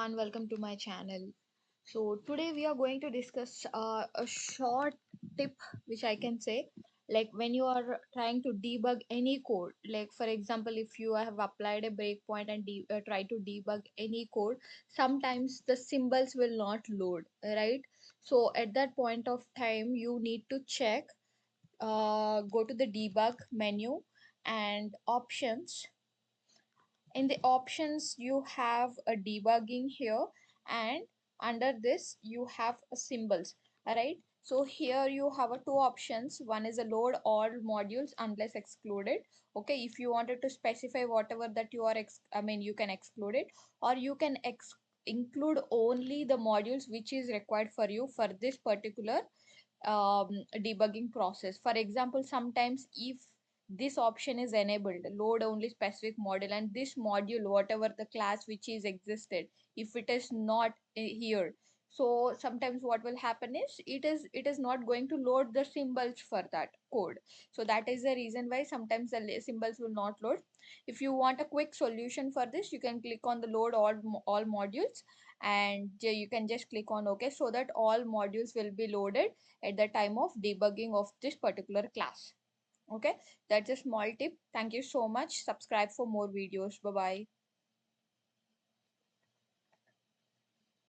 And welcome to my channel. So today we are going to discuss a short tip which I can say, like when you are trying to debug any code, like for example if you have applied a breakpoint and try to debug any code, sometimes the symbols will not load, right? So at that point of time you need to check, go to the debug menu and options. In the options you have a debugging here, and under this you have a symbols. All right, so here you have a two options. One is a load all modules unless excluded. Okay, if you wanted to specify whatever that you are you can exclude it, or you can include only the modules which is required for you for this particular debugging process. For example, sometimes if this option is enabled, load only specific module, and this module whatever the class which is existed, if it is not here, so sometimes what will happen is it is not going to load the symbols for that code. So that is the reason why sometimes the symbols will not load. If you want a quick solution for this, you can click on the load all modules, and you can just click on OK, so that all modules will be loaded at the time of debugging of this particular class. Okay, that's a small tip. Thank you so much. Subscribe for more videos. Bye bye.